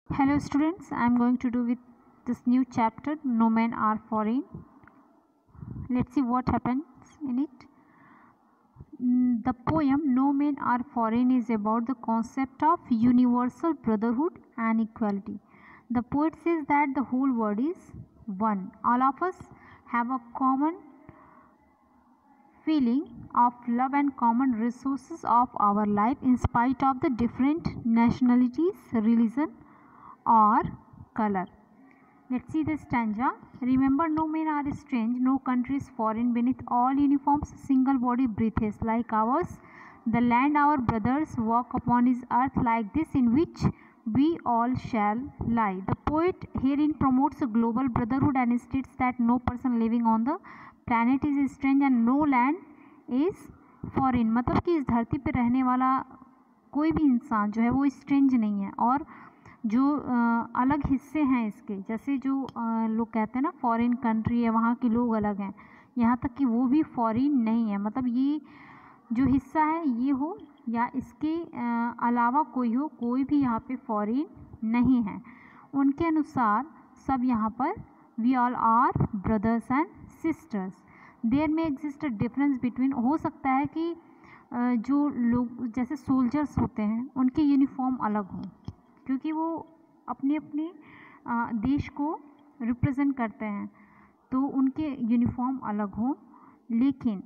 Hello students, I am going to do with this new chapter, No Men Are Foreign. Let's see what happens in it. The poem No Men Are Foreign is about the concept of universal brotherhood and equality. The poet says that the whole world is one. All of us have a common feeling of love and common resources of our life in spite of the different nationalities, religion or color. Let's see the stanza. Remember, no men are strange, no country is foreign. Beneath all uniforms, single body breathes like ours. The land our brothers walk upon is earth like this, in which we all shall lie. The poet herein promotes a global brotherhood and states that no person living on the planet is strange and no land is foreign. मतलब कि इस धरती पर रहने वाला कोई भी इंसान जो है वो स्ट्रेंज नहीं है, और जो अलग हिस्से हैं इसके, जैसे जो लोग कहते हैं ना फॉरेन कंट्री है, वहाँ के लोग अलग हैं, यहाँ तक कि वो भी फॉरेन नहीं है। मतलब ये जो हिस्सा है ये हो या इसके अलावा कोई हो, कोई भी यहाँ पे फॉरेन नहीं है। उनके अनुसार सब यहाँ पर we all are brothers and sisters. There में एग्जिस्ट अ डिफरेंस बिटवीन, हो सकता है कि जो लोग जैसे सोल्जर्स होते हैं उनके यूनिफॉर्म अलग हों, क्योंकि वो अपने अपने देश को रिप्रेजेंट करते हैं, तो उनके यूनिफॉर्म अलग हों। लेकिन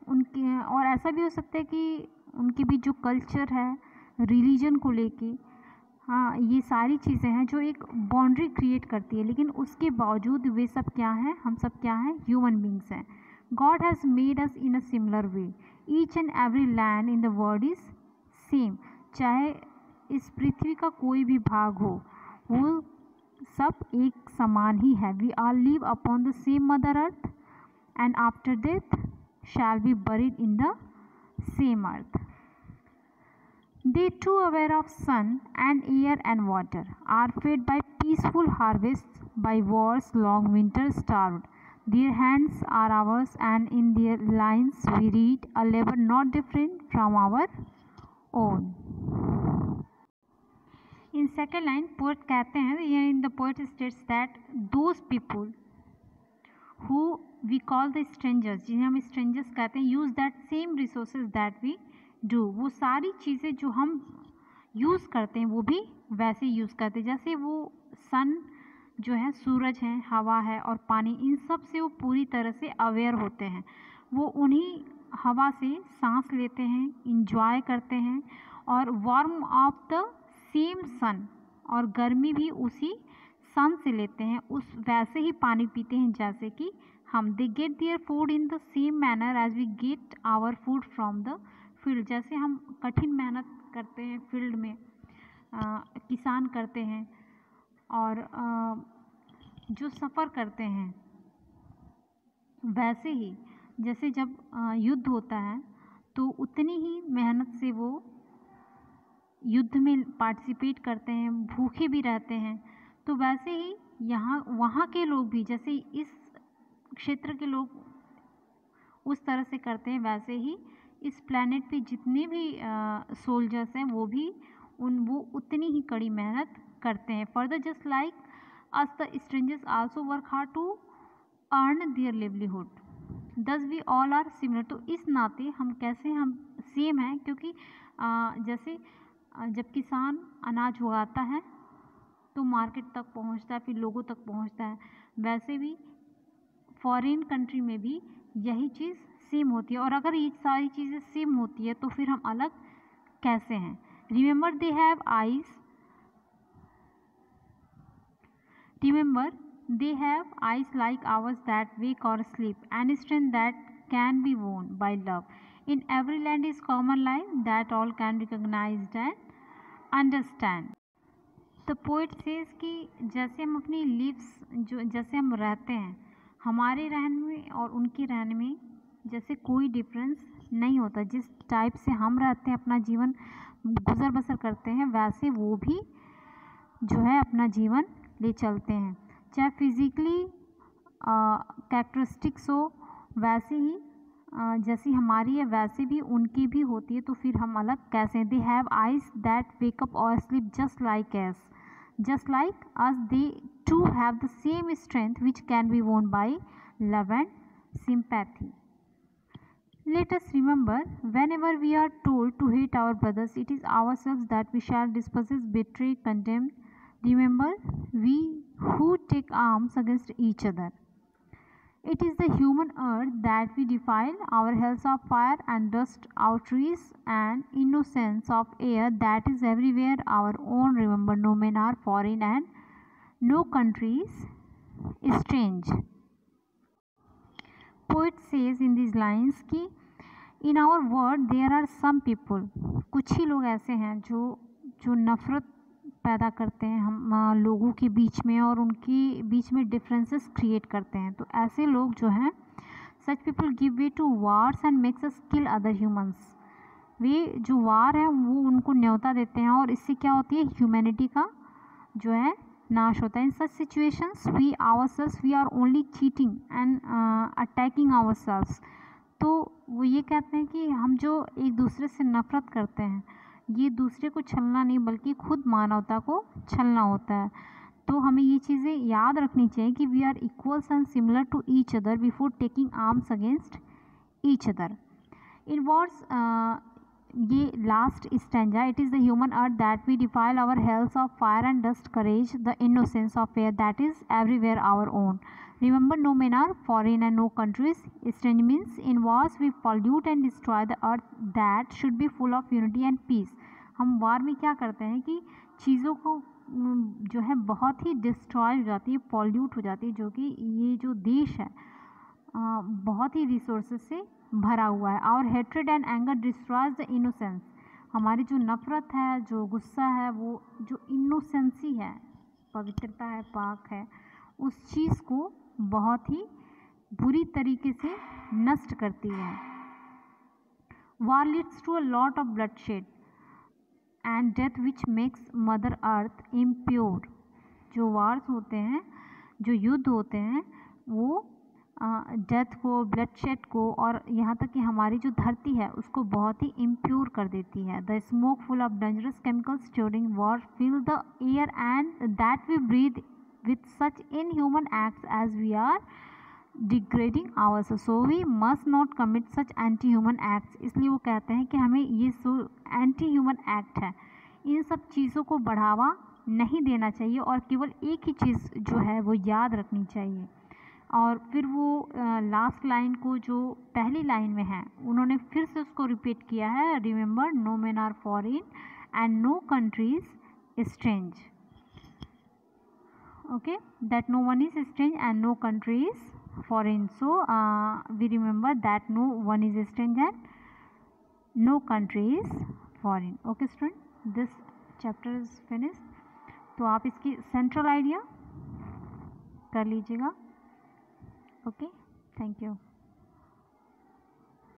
उनके, और ऐसा भी हो सकता है कि उनके भी जो कल्चर है, रिलीजन को लेके, हाँ ये सारी चीज़ें हैं जो एक बाउंड्री क्रिएट करती है, लेकिन उसके बावजूद वे सब क्या हैं, हम सब क्या हैं, ह्यूमन बींग्स हैं। God has made us in a similar way, each and every land in the world is same. चाहे इस पृथ्वी का कोई भी भाग हो, वो सब एक समान ही है। We are live upon the same mother earth and after death shall be buried in the same earth. They too aware of sun and air and water are fed by peaceful harvests, by wars long winter starved. Their hands are ours and in their lines we read a labor not different from our own. In second line poet कहते हैं, in the poet states that those people who we call the strangers, जिन्हें हम strangers कहते हैं, use that same resources that we do. वो सारी चीज़ें जो हम यूज़ करते हैं वो भी वैसे यूज़ करते हैं। जैसे वो सन जो है, सूरज है, हवा है और पानी, इन सब से वो पूरी तरह से अवेयर होते हैं। वो उन्हीं हवा से सांस लेते हैं, इंजॉय करते हैं, और वार्म ऑफ द सेम सन, और गर्मी भी उसी सन से लेते हैं, उस वैसे ही पानी पीते हैं जैसे कि हम। They get their food in the same manner as we get our food from the field. जैसे हम कठिन मेहनत करते हैं फील्ड में, किसान करते हैं, और जो सफ़र करते हैं, वैसे ही जैसे जब युद्ध होता है तो उतनी ही मेहनत से वो युद्ध में पार्टिसिपेट करते हैं, भूखे भी रहते हैं। तो वैसे ही यहाँ वहाँ के लोग भी, जैसे इस क्षेत्र के लोग उस तरह से करते हैं, वैसे ही इस प्लैनेट पे जितने भी सोल्जर्स हैं वो उतनी ही कड़ी मेहनत करते हैं। Further just like us the strangers also work hard to earn their livelihood, thus we all are similar. तो इस नाते हम कैसे हम सेम हैं, क्योंकि जैसे जब किसान अनाज उगाता है तो मार्केट तक पहुंचता है, फिर लोगों तक पहुंचता है, वैसे भी फॉरेन कंट्री में भी यही चीज़ सेम होती है। और अगर ये सारी चीज़ें सेम होती है तो फिर हम अलग कैसे हैं। Remember they have eyes, remember they have eyes like ours that wake और sleep and strength that can be won by love. In every land is common line that all can recognise and understand. The poet says कि जैसे हम अपनी lives, जो जैसे हम रहते हैं, हमारे रहने में और उनके रहने में जैसे कोई डिफरेंस नहीं होता। जिस टाइप से हम रहते हैं, अपना जीवन गुजर बसर करते हैं, वैसे वो भी जो है अपना जीवन ले चलते हैं। चाहे फिज़िकली कैरेक्टरिस्टिक्स हो, वैसे ही जैसी हमारी है वैसे भी उनकी भी होती है, तो फिर हम अलग कैसे। They have eyes that wake up और sleep just like us, Just like us, they too have the same strength which can be won by love and sympathy. Let us remember, whenever we are told to hate our brothers, it is ourselves that we shall dispossess, betray, condemn. Remember, we who take arms against each other. It is the human earth that we defile, our hells of fire and dust, our trees and innocence of air that is everywhere our own. Remember, no men are foreign and no countries strange. Poet says in these lines कि in our world there are some people, कुछ ही लोग ऐसे हैं जो नफ़रत पैदा करते हैं हम लोगों के बीच में और उनके बीच में डिफरेंसेस क्रिएट करते हैं. तो ऐसे लोग जो हैं, such people give way to wars and makes us kill other humans. वे जो वार है वो उनको न्योता देते हैं और इससे क्या होती है, ह्यूमैनिटी का जो है नाश होता है. In such situations we ourselves we are only cheating and attacking ourselves. तो वो ये कहते हैं कि हम जो एक दूसरे से नफ़रत करते हैं, ये दूसरे को छलना नहीं बल्कि खुद मानवता को छलना होता है. तो हमें ये चीज़ें याद रखनी चाहिए कि we are equals and similar to each other before taking arms against each other. In words, ये last stanza, it is the human earth that we defile our hells of fire and dust, courage, the innocence of air that is everywhere our own. Remember, no men are foreign and no countries strange. Means in wars we pollute and destroy the earth that should be full of unity and peace. हम वार में क्या करते हैं कि चीज़ों को जो है बहुत ही डिस्ट्रॉय हो जाती है, पॉल्यूट हो जाती है, जो कि ये जो देश है बहुत ही रिसोर्सेज से भरा हुआ है. और hatred and anger destroys the innocence. हमारी जो नफ़रत है, जो गुस्सा है, वो जो इनोसेंसी है, पवित्रता है, पाक है, उस चीज़ को बहुत ही बुरी तरीके से नष्ट करती है. War leads to a lot of bloodshed and death which makes mother earth impure. जो वार्स होते हैं, जो युद्ध होते हैं, वो डेथ को, ब्लडशेड को और यहाँ तक कि हमारी जो धरती है उसको बहुत ही इम्प्योर कर देती है. The smoke full of dangerous chemicals during war fill the air and that we breathe with such inhuman acts as we are degrading ourselves. So we must not commit such anti-human acts. इसलिए वो कहते हैं कि हमें ये anti-human act है, इन सब चीज़ों को बढ़ावा नहीं देना चाहिए और केवल एक ही चीज़ जो है वो याद रखनी चाहिए. और फिर वो लास्ट लाइन को जो पहली लाइन में है उन्होंने फिर से उसको रिपीट किया है. Remember, no men are foreign and no countries strange. Okay, that no one is strange and no country is foreign. So we remember that no one is strange and no country is foreign. Okay student, this chapter is finished. तो आप इसकी central idea कर लीजिएगा. Okay, thank you.